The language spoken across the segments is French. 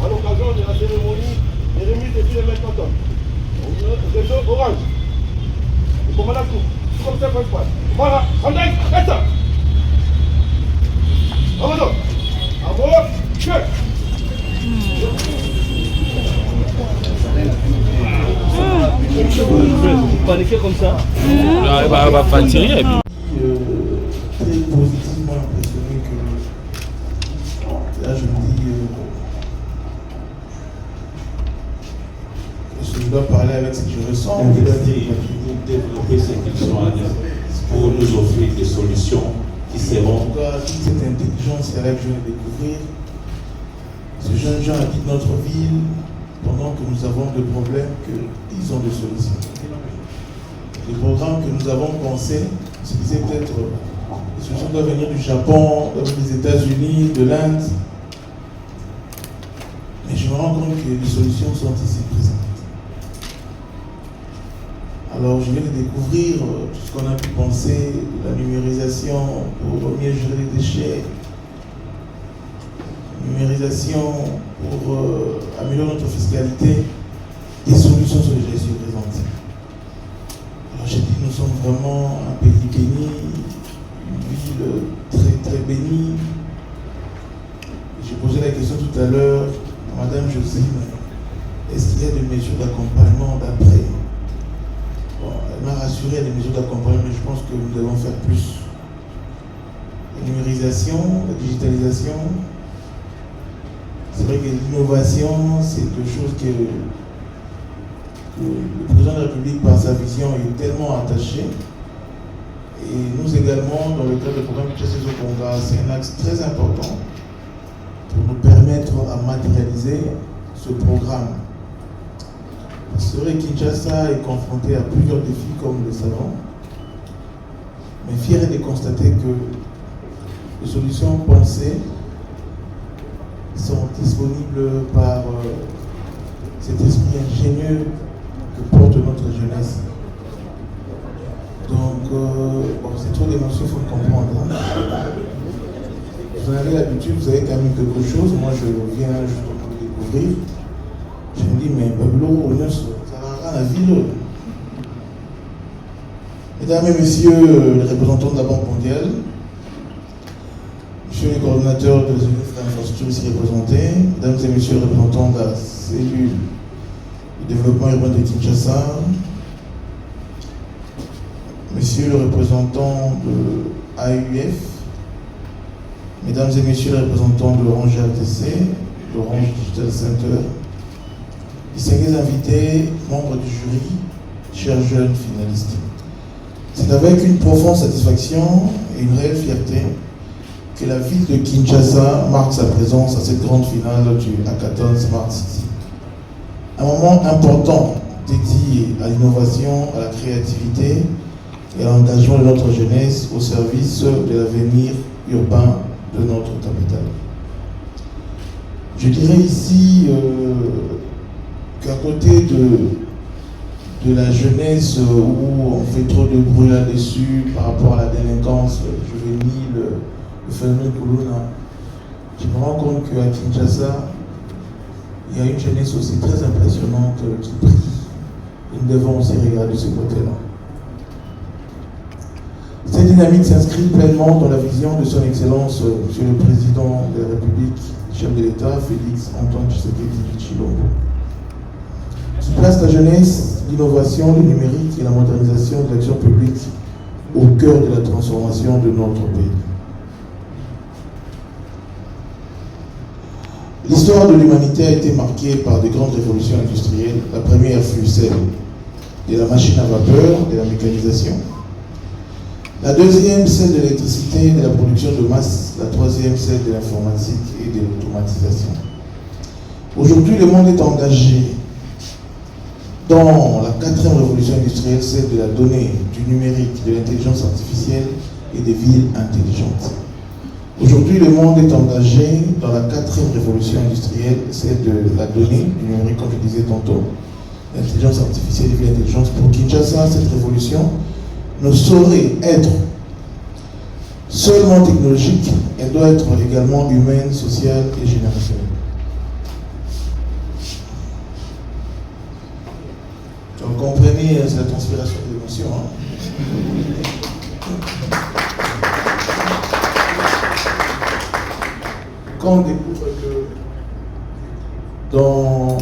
à l'occasion de la cérémonie de remise des filets maintenant. Réseau Orange. Le commandant tout comme ça principal. Voilà, André, reste ça. Avançons. Bravo, chef. Vous paniquez comme ça? Elle va pas tirer. Et puis... très positivement impressionné que là je me dis je dois parler avec ce que je ressens. On veut développer ces questions pour nous offrir des solutions qui seront. Toute cette intelligence, c'est là que je vais découvrir. Ce jeune gens habite notre ville pendant que nous avons des problèmes qu'ils ont des solutions. Les programmes que nous avons pensés, se disaient peut-être les solutions doivent venir du Japon, des États-Unis, de l'Inde. Mais je me rends compte que les solutions sont ici présentes. Alors je viens de découvrir tout ce qu'on a pu penser, la numérisation pour mieux gérer les déchets, numérisation pour améliorer notre fiscalité. Des solutions sont déjà ici présentes. Alors j'ai dit, nous sommes vraiment un pays béni, une ville très très bénie. J'ai posé la question tout à l'heure à Madame Josine, est-ce qu'il y a des mesures d'accompagnement d'après? Bon, elle m'a rassuré, il y a des mesures d'accompagnement, mais je pense que nous devons faire plus. La numérisation, la digitalisation, c'est vrai que l'innovation, c'est quelque chose que le président de la République, par sa vision, est tellement attaché. Et nous également, dans le cadre du programme Kinshasa Conga, c'est un axe très important pour nous permettre à matérialiser ce programme. C'est vrai que Kinshasa est confronté à plusieurs défis, comme nous le savons, mais fier est de constater que les solutions pensées sont disponibles par cet esprit ingénieux que porte notre jeunesse. Donc, c'est trop d'émotions, il faut le comprendre. Vous en avez l'habitude, vous avez quand même quelque chose. Moi, je viens justement de découvrir. Je me dis, mais Babylon, ça va rendre la ville. Mesdames et messieurs les représentants de la Banque mondiale, monsieur les coordonnateurs de l'infrastructure ici représentés, mesdames et messieurs les représentants de la cellule de développement urbain de Kinshasa, monsieur le représentant de AUF, mesdames et messieurs les représentants de l'Orange RTC, l'Orange Digital Center, distingués invités, membres du jury, chers jeunes finalistes. C'est avec une profonde satisfaction et une réelle fierté que la ville de Kinshasa marque sa présence à cette grande finale du Hackathon Smart City. Un moment important dédié à l'innovation, à la créativité et à l'engagement de notre jeunesse au service de l'avenir urbain de notre capitale. Je dirais ici qu'à côté de la jeunesse où on fait trop de bruit là-dessus par rapport à la délinquance juvénile, le phénomène Kuluna, je me rends compte qu'à Kinshasa, il y a une jeunesse aussi très impressionnante qui brille. Et nous devons aussi regarder ce côté-là. Cette dynamique s'inscrit pleinement dans la vision de son Excellence, Monsieur le Président de la République, chef de l'État, Félix Antoine Tshisekedi Tshilombo. Se place la jeunesse, l'innovation, le numérique et la modernisation de l'action publique au cœur de la transformation de notre pays. L'histoire de l'humanité a été marquée par de grandes révolutions industrielles. La première fut celle de la machine à vapeur, de la mécanisation. La deuxième, celle de l'électricité, de la production de masse. La troisième, celle de l'informatique et de l'automatisation. Aujourd'hui, le monde est engagé dans la quatrième révolution industrielle, celle de la donnée, du numérique, de l'intelligence artificielle et des villes intelligentes. Aujourd'hui, le monde est engagé dans la quatrième révolution industrielle, celle de la donnée, du numérique, comme je disais tantôt, l'intelligence artificielle et villes intelligentes. Pour Kinshasa, cette révolution ne saurait être seulement technologique, elle doit être également humaine, sociale et générationnelle. Donc comprenez, c'est la transpiration des émotions. Quand on découvre que dans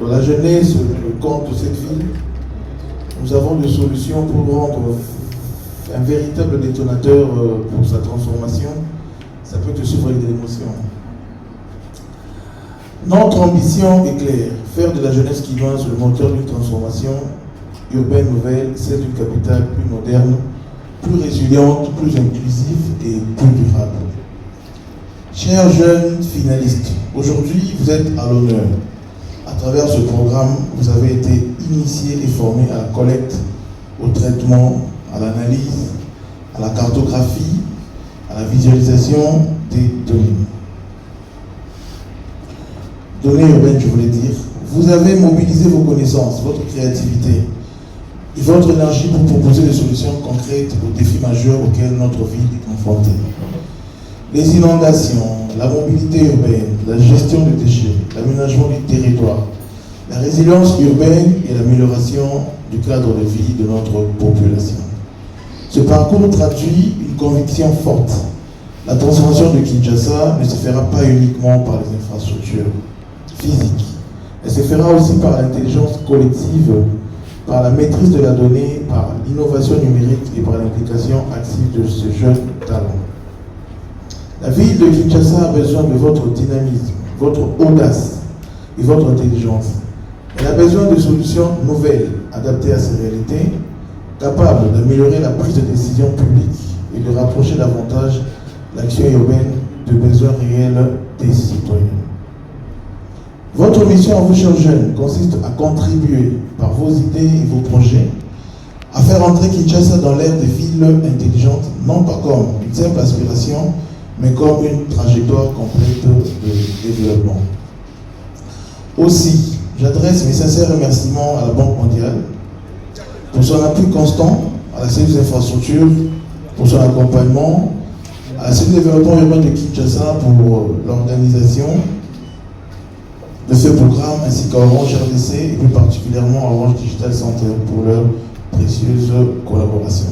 la jeunesse, le compte de cette ville, nous avons des solutions pour rendre un véritable détonateur pour sa transformation, ça peut te suivre avec de l'émotion. Notre ambition est claire, faire de la jeunesse quinoise le moteur d'une transformation urbaine nouvelle, celle d'une capitale plus moderne, plus résiliente, plus inclusive et plus durable. Chers jeunes finalistes, aujourd'hui vous êtes à l'honneur. À travers ce programme, vous avez été initiés et formés à la collecte, au traitement, à l'analyse, à la cartographie, à la visualisation des données. Données urbaines, je voulais dire. Vous avez mobilisé vos connaissances, votre créativité et votre énergie pour proposer des solutions concrètes aux défis majeurs auxquels notre ville est confrontée. Les inondations, la mobilité urbaine, la gestion des déchets, l'aménagement du territoire, la résilience urbaine et l'amélioration du cadre de vie de notre population. Ce parcours traduit une conviction forte. La transformation de Kinshasa ne se fera pas uniquement par les infrastructures physiques. Elle se fera aussi par l'intelligence collective, par la maîtrise de la donnée, par l'innovation numérique et par l'implication active de ce jeune talent. La ville de Kinshasa a besoin de votre dynamisme, votre audace et votre intelligence. Elle a besoin de solutions nouvelles, adaptées à ces réalités, capables d'améliorer la prise de décision publique et de rapprocher davantage l'action urbaine de besoins réels des citoyens. Votre mission à vous, chers jeunes, consiste à contribuer par vos idées et vos projets à faire entrer Kinshasa dans l'ère des villes intelligentes, non pas comme une simple aspiration, mais comme une trajectoire complète de développement. Aussi, j'adresse mes sincères remerciements à la Banque mondiale pour son appui constant à la cellule des infrastructures, pour son accompagnement, à la cellule de développement urbain de Kinshasa pour l'organisation de ce programme, ainsi qu'à Orange RDC et plus particulièrement à Orange Digital Center pour leur précieuse collaboration.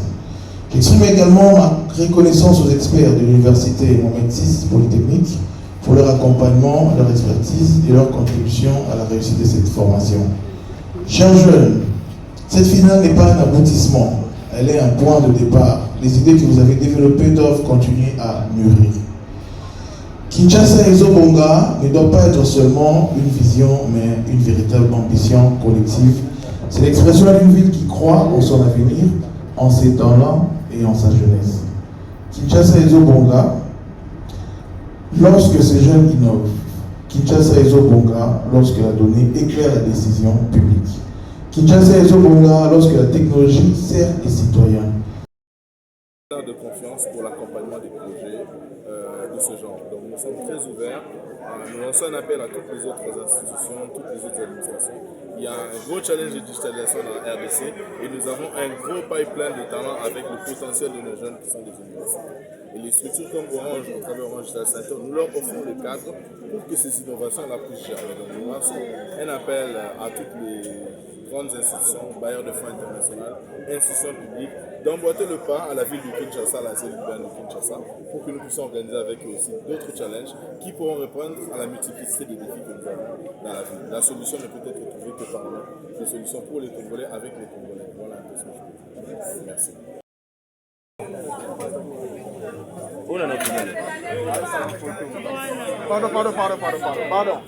J'exprime également ma reconnaissance aux experts de l'université Mohamed VI Polytechnique pour leur accompagnement, leur expertise et leur contribution à la réussite de cette formation. Chers jeunes, cette finale n'est pas un aboutissement, elle est un point de départ. Les idées que vous avez développées doivent continuer à mûrir. Kinshasa et Zobonga ne doit pas être seulement une vision, mais une véritable ambition collective. C'est l'expression d'une ville qui croit en son avenir, en ses talents et en sa jeunesse. Kinshasa et Zobonga, lorsque ces jeunes innovent. Kinshasa et Zobonga, lorsque la donnée éclaire la décision publique. Kinshasa et Zobonga, lorsque la technologie sert les citoyens. De confiance pour l'accompagnement des projets de ce genre. Donc nous sommes très ouverts. Nous lançons un appel à toutes les autres institutions, toutes les autres administrations. Il y a un gros challenge de digitalisation dans la RDC et nous avons un gros pipeline de talents avec le potentiel de nos jeunes qui sont des universitaires. Et les structures comme Orange, au travers Orange Digital Center, nous leur offrons le cadre pour que ces innovations la puissent gérer. Donc nous lançons un appel à toutes les grandes institutions, bailleurs de fonds internationaux, institutions publiques, d'emboîter le pas à la ville de Kinshasa, à la cellule urbaine de Kinshasa, pour que nous puissions organiser avec eux aussi d'autres challenges qui pourront répondre à la multiplicité des défis que nous avons dans la ville. La solution ne peut être trouvée que par nous, des solutions pour les Congolais avec les Congolais. Voilà un peu ce que je veux dire. Merci. Pardon.